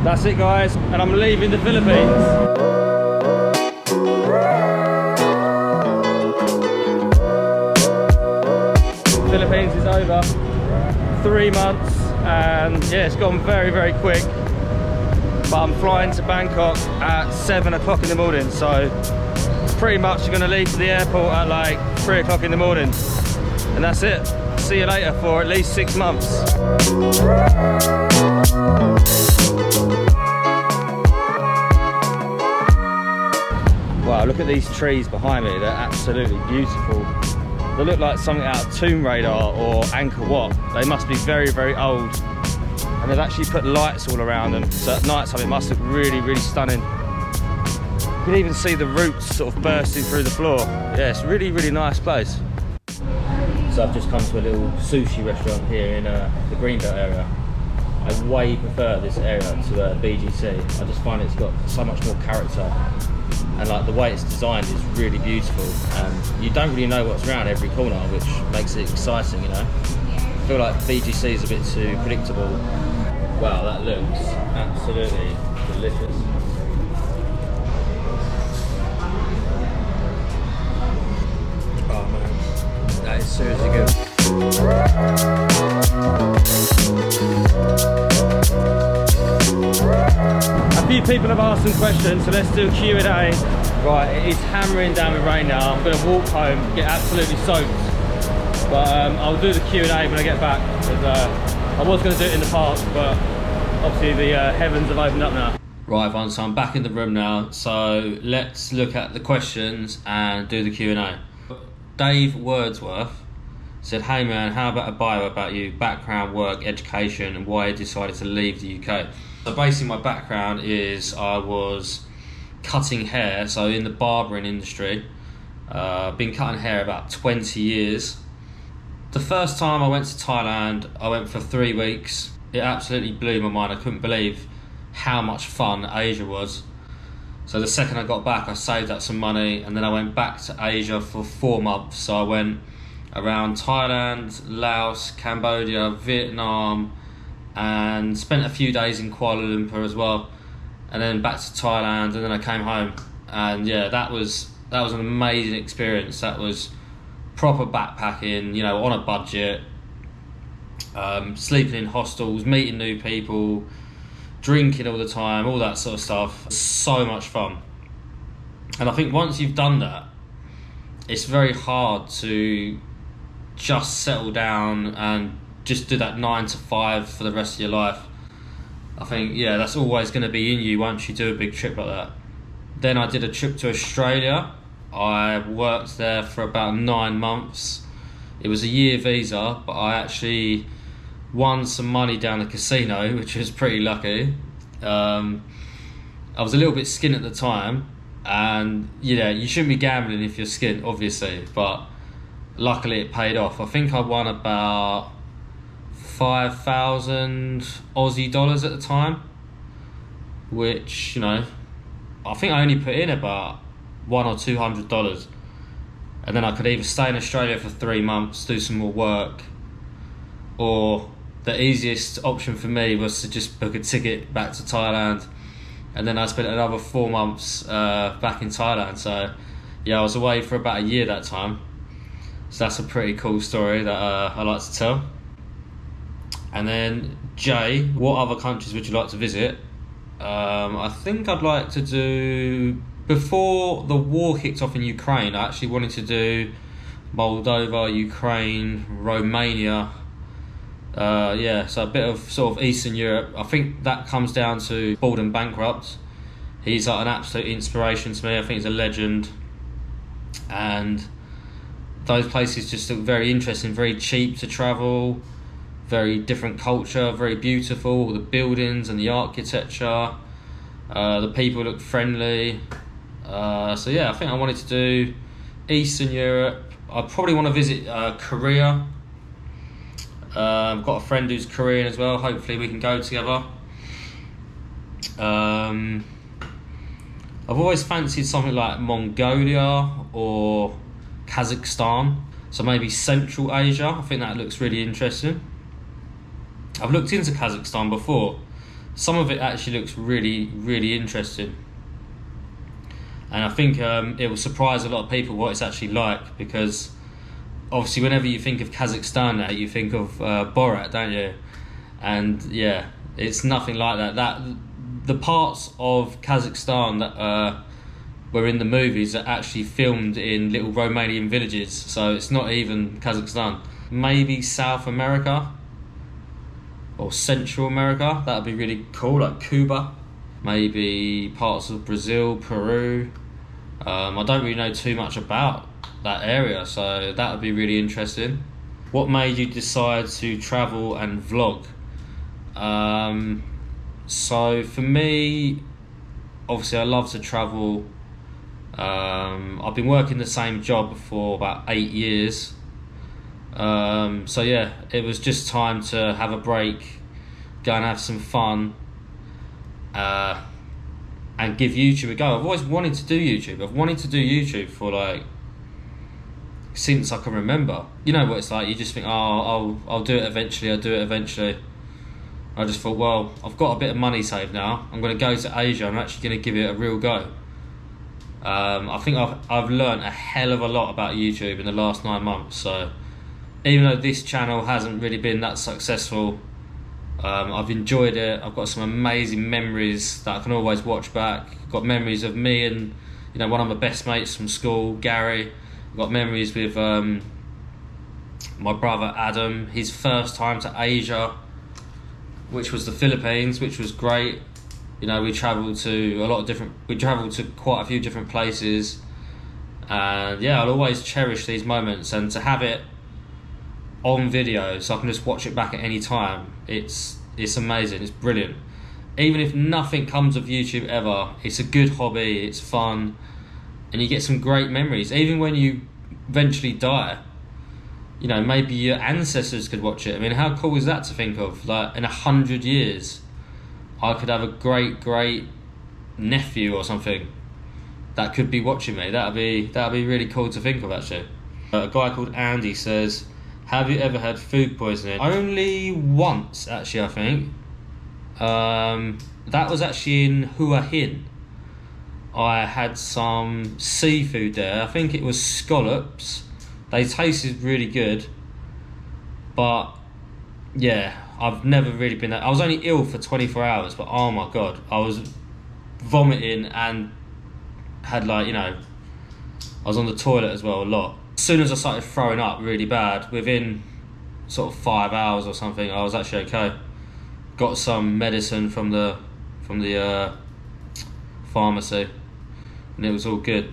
That's it, guys, and I'm leaving the Philippines. Philippines is over. 3 months, and yeah, it's gone very, very quick. But I'm flying to Bangkok at 7 o'clock in the morning, so pretty much going to leave to the airport at like 3 o'clock in the morning, and that's it. See you later for at least 6 months. Wow, look at these trees behind me. They're absolutely beautiful. They look like something out of Tomb Raider or Angkor Wat. They must be very, very old. And they've actually put lights all around them, so at night time it must look really, really stunning. You can even see the roots sort of bursting through the floor. Yeah, it's a really, really nice place. So I've just come to a little sushi restaurant here in the Greenbelt area. I way prefer this area to BGC. I just find it's got so much more character. And like the way it's designed is really beautiful. And you don't really know what's around every corner, which makes it exciting, you know. I feel like BGC is a bit too predictable. Wow, that looks absolutely delicious. Oh man, that is seriously good. A few people have asked some questions, so let's do a Q&A. Right, it is hammering down with rain now. I'm going to walk home, get absolutely soaked. But I'll do the Q&A when I get back. I was going to do it in the park, but obviously the heavens have opened up now. Right, everyone, so I'm back in the room now. So let's look at the questions and do the Q&A. Dave Wordsworth said, hey man, how about a bio about you, background, work, education, and why you decided to leave the UK? So basically my background is I was cutting hair, so in the barbering industry. Been cutting hair about 20 years. The first time I went to Thailand, I went for 3 weeks. It absolutely blew my mind. I couldn't believe how much fun Asia was. So the second I got back, I saved up some money, and then I went back to Asia for 4 months. So I went around Thailand, Laos, Cambodia, Vietnam, and spent a few days in Kuala Lumpur as well. And then back to Thailand, and then I came home. And yeah, that was an amazing experience. That was proper backpacking, you know, on a budget, sleeping in hostels, meeting new people, drinking all the time, all that sort of stuff. So much fun. And I think once you've done that, it's very hard to just settle down and just do that 9 to 5 for the rest of your life. I think, yeah, that's always going to be in you once you do a big trip like that. Then I did a trip to Australia. I worked there for about 9 months. It was a year visa, but I actually won some money down the casino, which was pretty lucky. I was a little bit skint at the time, and yeah, you shouldn't be gambling if you're skint, obviously, but luckily it paid off. I think I won about 5,000 Aussie dollars at the time, which, you know, I think I only put in about $100 or $200, and then I could either stay in Australia for 3 months, do some more work, or the easiest option for me was to just book a ticket back to Thailand, and then I spent another 4 months back in Thailand. So yeah, I was away for about a year that time. So that's a pretty cool story that I like to tell. And then Jay, what other countries would you like to visit? I think I'd like to do, before the war kicked off in Ukraine, I actually wanted to do Moldova, Ukraine, Romania. Yeah, so a bit of sort of Eastern Europe. I think that comes down to Baldwin Bankrupt. He's like an absolute inspiration to me. I think he's a legend. And those places just look very interesting, very cheap to travel, very different culture, very beautiful, the buildings and the architecture. The people look friendly. So yeah, I think I wanted to do Eastern Europe. I probably want to visit Korea. I've got a friend who's Korean as well. Hopefully we can go together. I've always fancied something like Mongolia or Kazakhstan. So maybe Central Asia. I think that looks really interesting. I've looked into Kazakhstan before, some of it actually looks really, really interesting. And I think it will surprise a lot of people what it's actually like, because obviously whenever you think of Kazakhstan now, you think of Borat, don't you? And yeah, it's nothing like that. The parts of Kazakhstan that were in the movies are actually filmed in little Romanian villages, so it's not even Kazakhstan. Maybe South America or Central America, that would be really cool, like Cuba. Maybe parts of Brazil, Peru. I don't really know too much about that area, so that would be really interesting. What made you decide to travel and vlog? So for me, obviously I love to travel. I've been working the same job for about 8 years. So yeah, it was just time to have a break, go and have some fun, and give YouTube a go. I've always wanted to do YouTube. I've wanted to do YouTube for like since I can remember. You know what it's like, you just think, oh, I'll do it eventually, I just thought, well, I've got a bit of money saved now, I'm going to go to Asia, I'm actually going to give it a real go. I think I've learned a hell of a lot about YouTube in the last 9 months, so even though this channel hasn't really been that successful, I've enjoyed it. I've got some amazing memories that I can always watch back. I've got memories of me and one of my best mates from school, Gary. I've got memories with my brother Adam, his first time to Asia, which was the Philippines, which was great. We travelled to quite a few different places, and yeah, I'll always cherish these moments, and to have it on video so I can just watch it back at any time, it's amazing, it's brilliant. Even if nothing comes of YouTube ever, it's a good hobby, it's fun, and you get some great memories. Even when you eventually die, maybe your ancestors could watch it. I mean, how cool is that to think of? Like, in 100 years, I could have a great nephew or something that could be watching me. That'd be really cool to think of, actually. A guy called Andy says, have you ever had food poisoning? Only once, actually, I think. That was actually in Hua Hin. I had some seafood there. I think it was scallops. They tasted really good, but yeah, I've never really been I was only ill for 24 hours, but oh my god, I was vomiting and had I was on the toilet as well a lot. As soon as I started throwing up really bad, within sort of 5 hours or something, I was actually okay. Got some medicine from the pharmacy, and it was all good.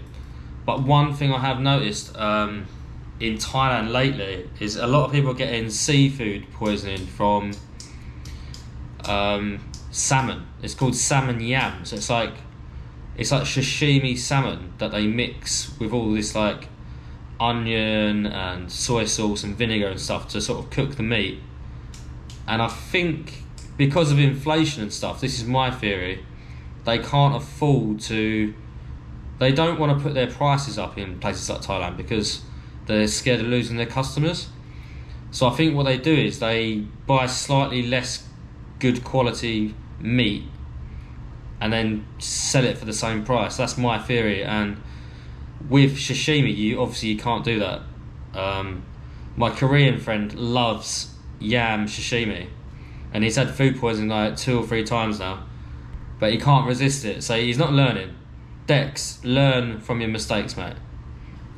But one thing I have noticed in Thailand lately is a lot of people are getting seafood poisoning from salmon. It's called salmon yam. So it's like sashimi salmon that they mix with all this like onion and soy sauce and vinegar and stuff to sort of cook the meat. And I think because of inflation and stuff, this is my theory, they can't afford to, they don't want to put their prices up in places like Thailand because they're scared of losing their customers. So I think what they do is they buy slightly less good quality meat and then sell it for the same price. That's my theory. And with sashimi, you can't do that. My Korean friend loves yam sashimi, and he's had food poisoning like 2 or 3 times now, but he can't resist it, so he's not learning. Dex, learn from your mistakes, mate.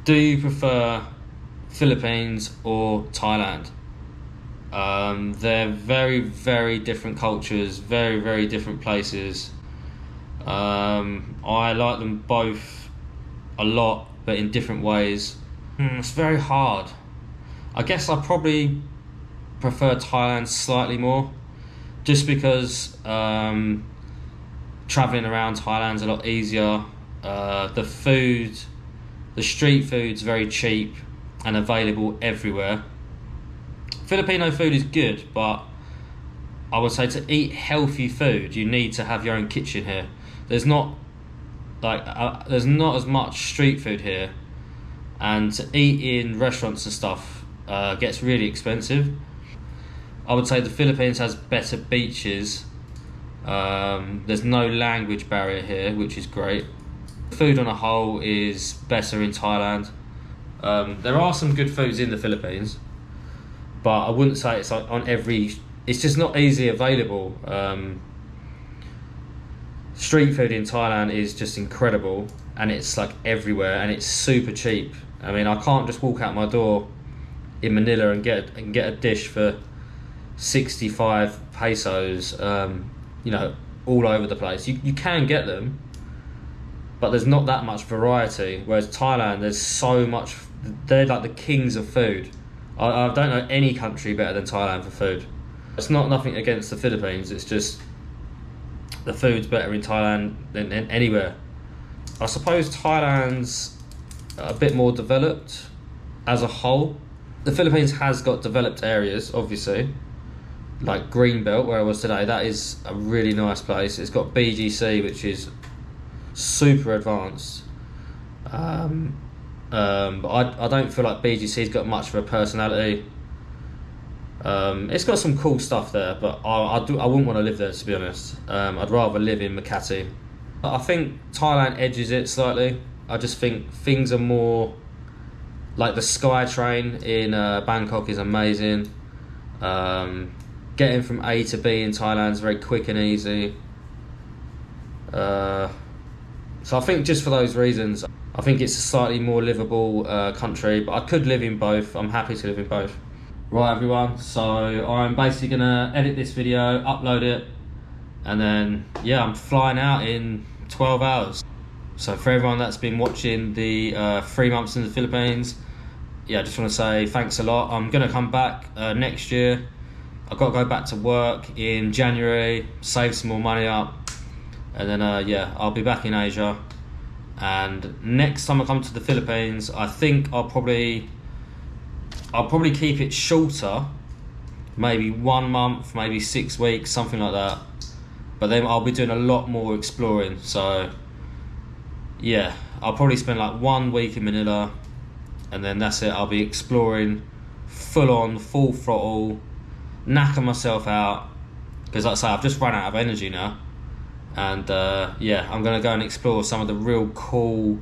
Do you prefer Philippines or Thailand? They're very, very different cultures, very, very different places. I like them both a lot, but in different ways. It's very hard. I guess I probably prefer Thailand slightly more, just because travelling around Thailand's a lot easier. The food, the street food's very cheap and available everywhere. Filipino food is good, but I would say to eat healthy food, you need to have your own kitchen here. There's not as much street food here, and to eat in restaurants and stuff gets really expensive. I would say the Philippines has better beaches, There's no language barrier here, which is great. Food on a whole is better in Thailand. There are some good foods in the Philippines, but I wouldn't say it's on every. It's just not easily available. Street food in Thailand is just incredible, and it's like everywhere, and it's super cheap. I mean, I can't just walk out my door in Manila and get a dish for 65 pesos. You know, all over the place. You can get them, but there's not that much variety. Whereas Thailand, there's so much. They're like the kings of food. I don't know any country better than Thailand for food. It's not nothing against the Philippines. It's just the food's better in Thailand than anywhere. I suppose Thailand's a bit more developed as a whole. The Philippines has got developed areas, obviously, like Greenbelt, where I was today. That is a really nice place. It's got BGC, which is super advanced. But I don't feel like BGC's got much of a personality. It's got some cool stuff there, but I wouldn't want to live there, to be honest. I'd rather live in Makati. I think Thailand edges it slightly. I just think things are more like the SkyTrain in Bangkok is amazing. Getting from A to B in Thailand is very quick and easy. So I think just for those reasons, I think it's a slightly more livable country, but I could live in both. I'm happy to live in both. Right, everyone, so I'm basically going to edit this video, upload it, and then, yeah, I'm flying out in 12 hours. So for everyone that's been watching the 3 months in the Philippines, yeah, I just want to say thanks a lot. I'm going to come back next year. I've got to go back to work in January, save some more money up, and then, yeah, I'll be back in Asia. And next time I come to the Philippines, I think I'll probably keep it shorter, maybe 1 month, maybe 6 weeks, something like that. But then I'll be doing a lot more exploring. So yeah, I'll probably spend like 1 week in Manila, and then that's it. I'll be exploring full on, full throttle, knacking myself out, because like I say, I've just run out of energy now. And yeah, I'm gonna go and explore some of the real cool,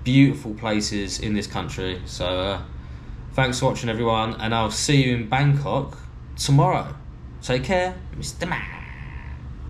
beautiful places in this country. So thanks for watching, everyone, and I'll see you in Bangkok tomorrow. Take care, Mr. Man.